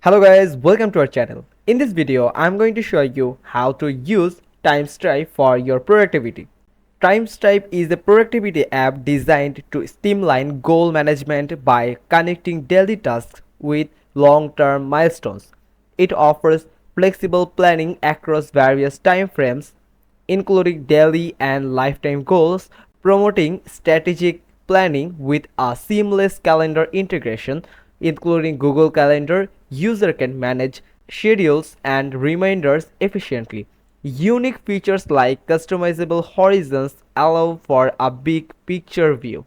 Hello guys, welcome to our channel. In this video, I'm going to show you how to use TimeStripe for your productivity. TimeStripe is a productivity app designed to streamline goal management by connecting daily tasks with long-term milestones. It offers flexible planning across various time frames, including daily and lifetime goals, promoting strategic planning with a seamless calendar integration, including Google Calendar. User can manage schedules and reminders efficiently. Unique features like customizable horizons allow for a big picture view,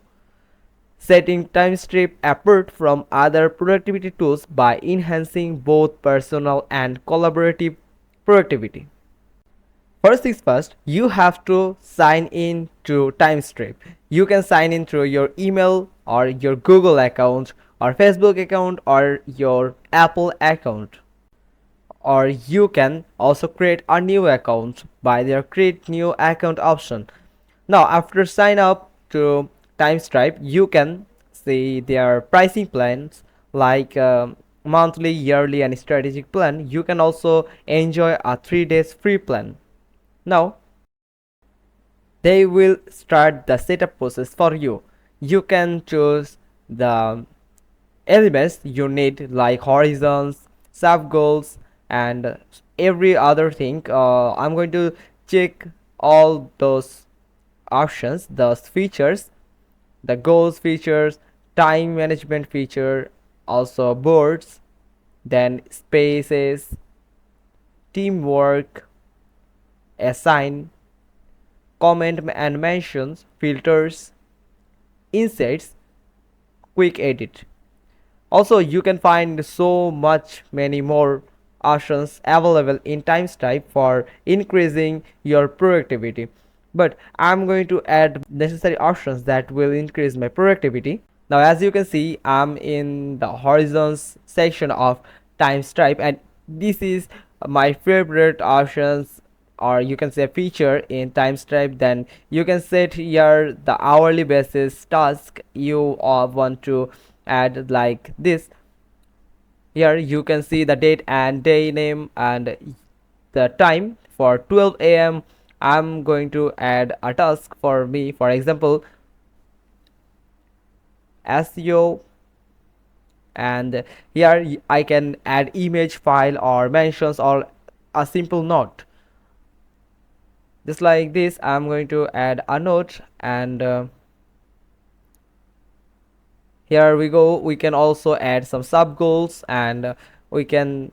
setting TimeStripe apart from other productivity tools by enhancing both personal and collaborative productivity. First things first, you have to sign in to TimeStripe. You can sign in through your email or your Google account or Facebook account or your Apple account, or you can also create a new account by their create new account option. Now after sign up to TimeStripe, you can see their pricing plans like monthly, yearly and strategic plan. You can also enjoy a 3 days free plan. Now they will start the setup process for you. You can choose the elements you need like horizons, sub goals and every other thing. I'm going to check all those options, those features, the goals features, time management feature, also boards, then spaces, teamwork, assign, comment and mentions, filters, insights, quick edit. Also, you can find so much many more options available in TimeStripe for increasing your productivity. But I'm going to add necessary options that will increase my productivity. Now, as you can see, I'm in the horizons section of TimeStripe, and this is my favorite options, or you can say feature in TimeStripe. Then you can set here the hourly basis task you want to add like this. Here you can see the date and day name and the time. For 12 a.m. I'm going to add a task for me, for example SEO, and here I can add image file or mentions or a simple note. Just like this, I'm going to add a note, and here we go. We can also add some sub goals, and we can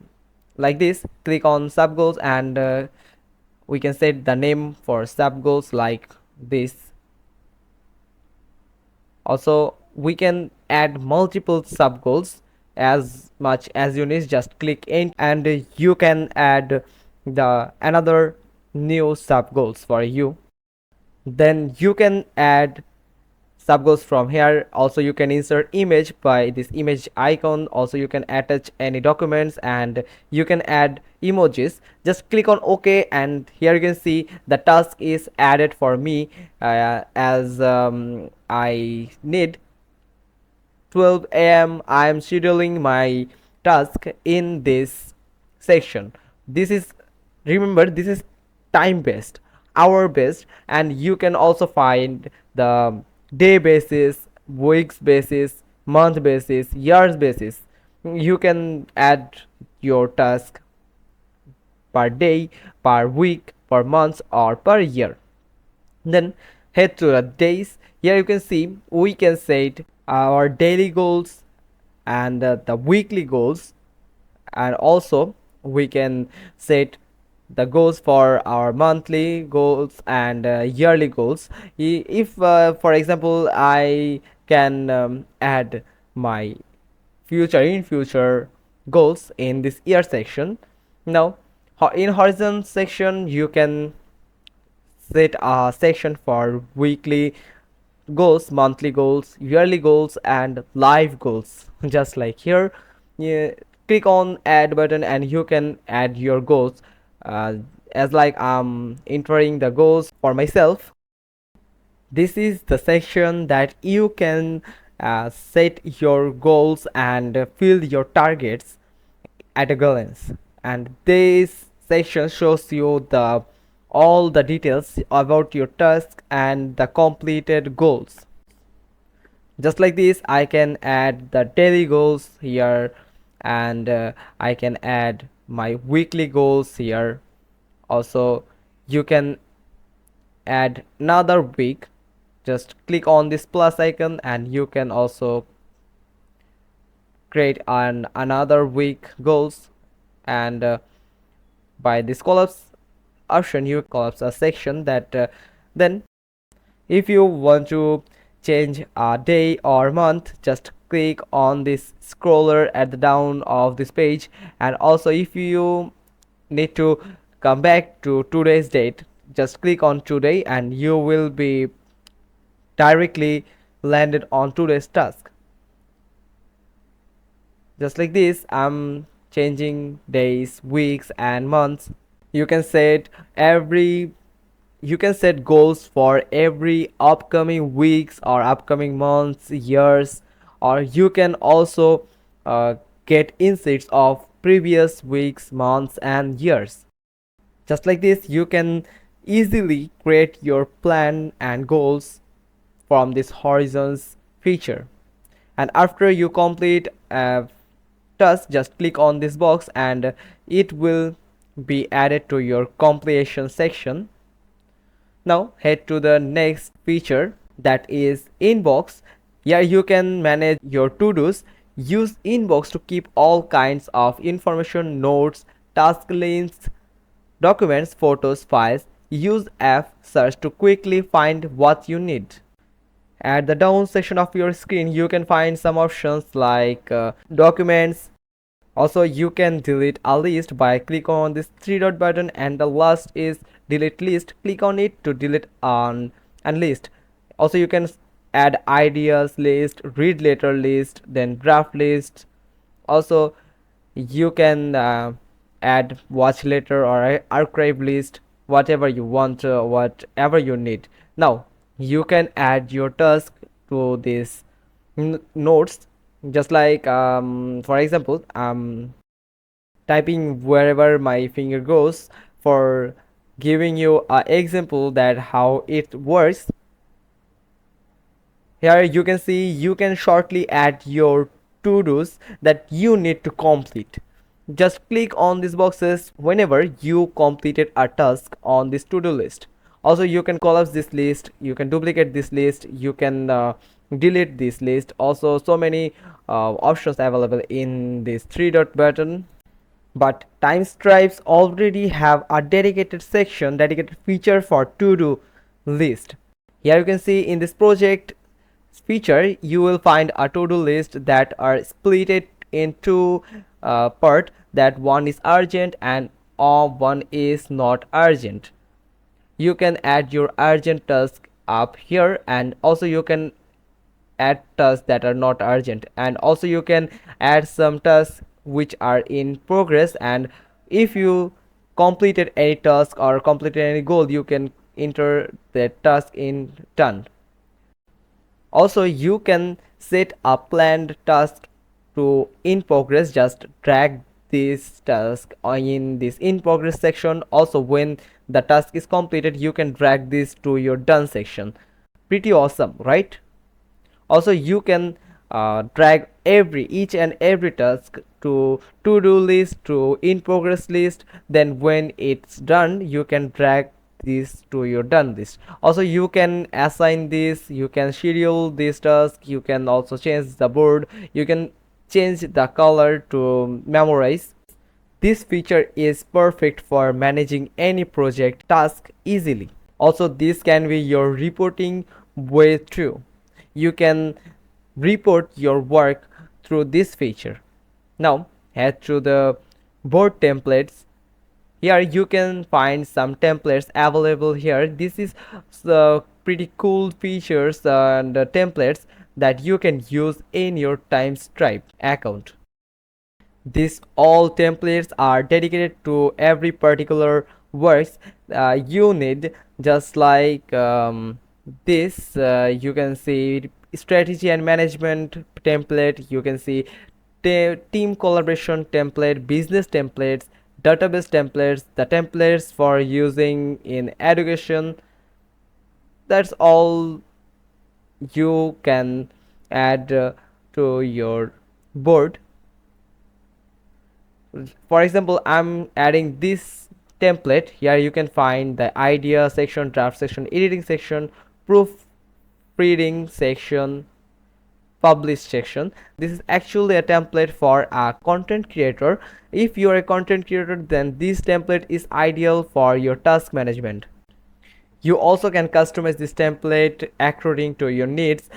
like this click on sub goals, and we can set the name for sub goals like this. Also, we can add multiple sub goals as much as you need. Just click in and you can add the another new sub goals for you. Then you can add sub goals from here. Also, you can insert image by this image icon. Also, you can attach any documents, and you can add emojis. Just click on OK, and here you can see the task is added for me, as I need 12 a.m. I am scheduling my task in this section. This is, remember, this is time based, hour based, and you can also find the day basis, weeks basis, month basis, years basis. You can add your task per day, per week, per month, or per year. Then head to the days. Here you can see we can set our daily goals and the weekly goals, and also we can set the goals for our monthly goals and yearly goals. If for example I can add my future goals in this year section. Now in horizon section you can set a section for weekly goals, monthly goals, yearly goals, and live goals. Just like here, you click on add button and you can add your goals. As like I'm entering the goals for myself, this is the section that you can set your goals and fill your targets at a glance, and this section shows you the all the details about your task and the completed goals. Just like this, I can add the daily goals here, and I can add my weekly goals here. Also, you can add another week. Just click on this plus icon and you can also create another week goals, and by this collapse option you collapse a section that then if you want to change a day or month, just click on this scroller at the down of this page. And also if you need to come back to today's date, just click on today and you will be directly landed on today's task. Just like this, I'm changing days, weeks and months. You can set every you can set goals for every upcoming weeks or upcoming months, years, or you can also get insights of previous weeks, months and years. Just like this, you can easily create your plan and goals from this horizons feature. And after you complete a task, just click on this box and it will be added to your completion section. Now head to the next feature, that is inbox. Here you can manage your to-dos. Use inbox to keep all kinds of information, notes, task lists, documents, photos, files. Use F search to quickly find what you need. At the down section of your screen you can find some options like documents. Also you can delete a list by click on this three dot button, and the last is delete list. Click on it to delete on and list. Also you can add ideas list, read later list, then draft list. Also you can add watch later or archive list, whatever you want, whatever you need. Now you can add your task to this notes, just like for example typing wherever my finger goes. For giving you an example that how it works, here you can see you can shortly add your to-dos that you need to complete. Just click on these boxes whenever you completed a task on this to-do list. Also you can collapse this list, you can duplicate this list, you can delete this list. Also so many options available in this three dot button. But TimeStripes already have a dedicated feature for to-do list. Here you can see in this project feature you will find a to-do list that are split in two part, that one is urgent and one is not urgent. You can add your urgent task up here, and also you can add tasks that are not urgent, and also you can add some tasks which are in progress. And if you completed any task or completed any goal, you can enter the task in done. Also you can set a planned task to in progress. Just drag this task in this in progress section. Also when the task is completed you can drag this to your done section. Pretty awesome, right? Also you can drag each and every task to to-do list, to in progress list. Then when it's done you can drag this to your done list. Also you can assign this, you can schedule this task, you can also change the board, you can change the color to memorize. This feature is perfect for managing any project task easily. Also this can be your reporting way through. You can report your work through this feature. Now head to the board templates. Here you can find some templates available here. This is the pretty cool features and templates that you can use in your TimeStripe account. These all templates are dedicated to every particular works you need. Just like this you can see strategy and management template, you can see team collaboration template, business templates, database templates, the templates for using in education. That's all you can add to your board. For example, I'm adding this template here. You can find the idea section, draft section, editing section, proofreading section, publish section. This is actually a template for a content creator. If you are a content creator, then this template is ideal for your task management. You also can customize this template according to your needs.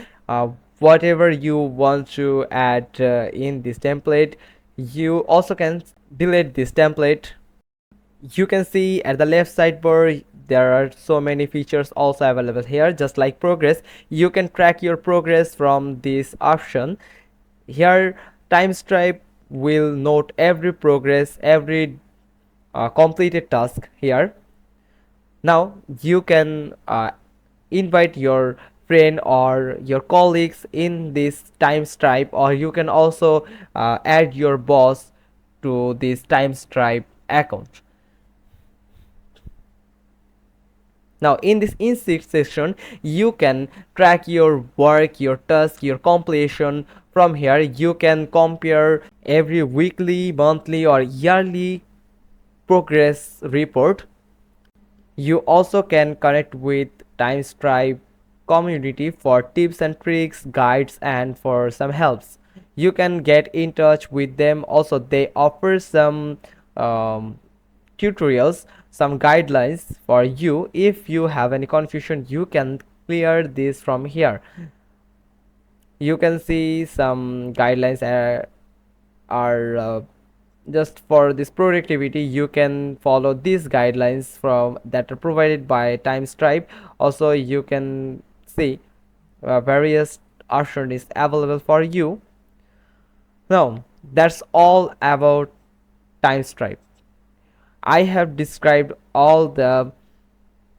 Whatever you want to add in this template, you also can delete this template. You can see at the left sidebar there are so many features also available here, just like progress. You can track your progress from this option. Here TimeStripe will note every progress, every completed task here. Now you can invite your friend or your colleagues in this TimeStripe, or you can also add your boss to this TimeStripe account. Now in this insert section, you can track your work, your task, your completion. From here you can compare every weekly, monthly or yearly progress report. You also can connect with TimeStripe community for tips and tricks, guides and for some helps. You can get in touch with them. Also they offer some tutorials, some guidelines for you. If you have any confusion, you can clear this from here. You can see some guidelines are just for this productivity. You can follow these guidelines from that are provided by TimeStripe. Also you can see various options is available for you. Now that's all about TimeStripe. I have described all the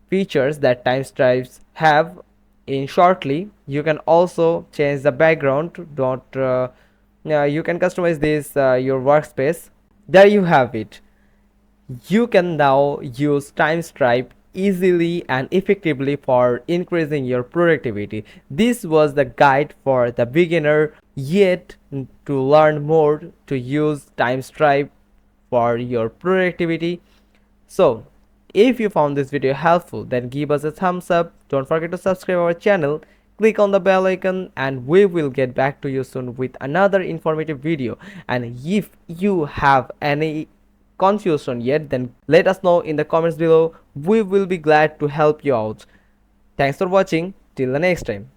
features that TimeStripes have in shortly. You can also change the background. Don't you can customize this your workspace. There you have it. You can now use TimeStripe easily and effectively for increasing your productivity. This was the guide for the beginner, yet to learn more to use TimeStripe for your productivity. So if you found this video helpful, then give us a thumbs up. Don't forget to subscribe our channel, click on the bell icon, and we will get back to you soon with another informative video. And if you have any confusion yet, then let us know in the comments below. We will be glad to help you out. Thanks for watching. Till the next time.